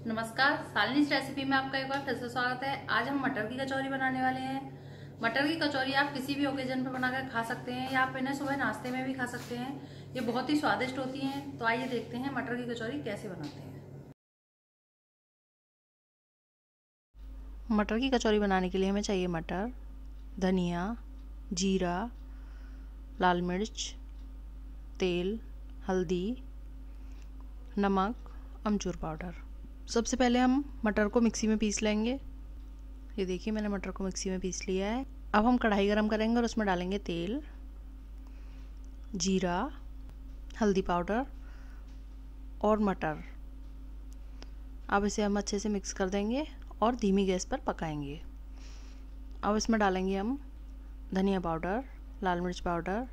नमस्कार, शालिनी रेसिपी में आपका एक बार फिर से स्वागत है। आज हम मटर की कचौरी बनाने वाले हैं। मटर की कचौरी आप किसी भी ओकेजन पर बनाकर खा सकते हैं या आप इन्हें सुबह नाश्ते में भी खा सकते हैं। ये बहुत ही स्वादिष्ट होती हैं। तो आइए देखते हैं मटर की कचौरी कैसे बनाते हैं। मटर की कचौरी बनाने के लिए हमें चाहिए मटर, धनिया, जीरा, लाल मिर्च, तेल, हल्दी, नमक, अमचूर पाउडर। सबसे पहले हम मटर को मिक्सी में पीस लेंगे। ये देखिए मैंने मटर को मिक्सी में पीस लिया है। अब हम कढ़ाई गरम करेंगे और उसमें डालेंगे तेल, जीरा, हल्दी पाउडर और मटर। अब इसे हम अच्छे से मिक्स कर देंगे और धीमी गैस पर पकाएंगे। अब इसमें डालेंगे हम धनिया पाउडर, लाल मिर्च पाउडर,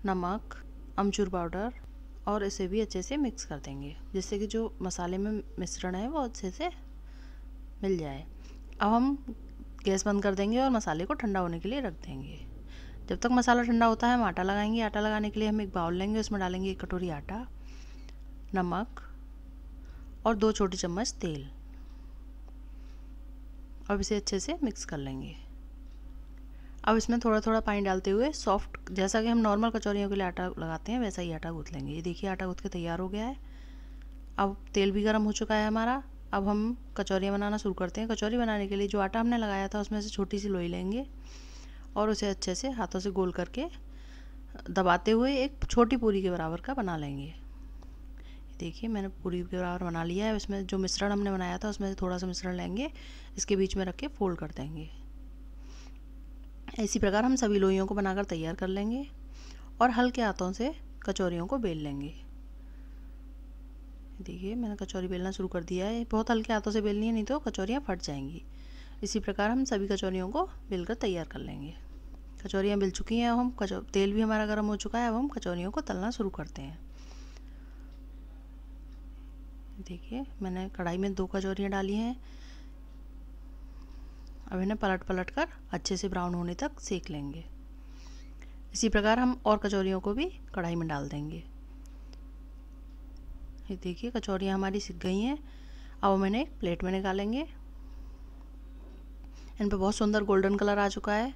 नमक, अमचूर पाउडर और इसे भी अच्छे से मिक्स कर देंगे जिससे कि जो मसाले में मिश्रण है वो अच्छे से मिल जाए। अब हम गैस बंद कर देंगे और मसाले को ठंडा होने के लिए रख देंगे। जब तक मसाला ठंडा होता है हम आटा लगाएंगे। आटा लगाने के लिए हम एक बाउल लेंगे, उसमें डालेंगे 1 कटोरी आटा, नमक और 2 छोटे चम्मच तेल। अब इसे अच्छे से मिक्स कर लेंगे। अब इसमें थोड़ा थोड़ा पानी डालते हुए सॉफ्ट, जैसा कि हम नॉर्मल कचौरियों के लिए आटा लगाते हैं वैसा ही आटा गूँथ लेंगे। ये देखिए आटा गूँथ के तैयार हो गया है। अब तेल भी गर्म हो चुका है हमारा। अब हम कचौरियाँ बनाना शुरू करते हैं। कचौरी बनाने के लिए जो आटा हमने लगाया था उसमें से छोटी सी लोई लेंगे और उसे अच्छे से हाथों से गोल करके दबाते हुए एक छोटी पूरी के बराबर का बना लेंगे। देखिए मैंने पूरी के बराबर बना लिया है। इसमें जो मिश्रण हमने बनाया था उसमें से थोड़ा सा मिश्रण लेंगे, इसके बीच में रख के फोल्ड कर देंगे। इसी प्रकार हम सभी लोइयों को बनाकर तैयार कर लेंगे और हल्के हाथों से कचौरियों को बेल लेंगे। देखिए मैंने कचौरी बेलना शुरू कर दिया है। बहुत हल्के हाथों से बेलनी है, नहीं तो कचौरियाँ फट जाएंगी। इसी प्रकार हम सभी कचौरियों को बेलकर तैयार कर लेंगे। कचौरियाँ बेल चुकी हैं। अब हम तेल भी हमारा गर्म हो चुका है। अब हम कचौरियों को तलना शुरू करते हैं। देखिए मैंने कढ़ाई में 2 कचौरियाँ डाली हैं। अब इन्हें पलट पलट कर अच्छे से ब्राउन होने तक सेक लेंगे। इसी प्रकार हम और कचौरियों को भी कढ़ाई में डाल देंगे। ये देखिए कचौरियाँ हमारी सिक गई हैं। अब हम इन्हें एक प्लेट में निकालेंगे। इन पर बहुत सुंदर गोल्डन कलर आ चुका है।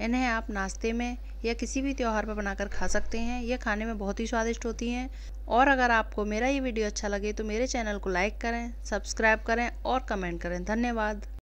इन्हें आप नाश्ते में या किसी भी त्योहार पर बनाकर खा सकते हैं। ये खाने में बहुत ही स्वादिष्ट होती हैं। और अगर आपको मेरा ये वीडियो अच्छा लगे तो मेरे चैनल को लाइक करें, सब्सक्राइब करें और कमेंट करें। धन्यवाद।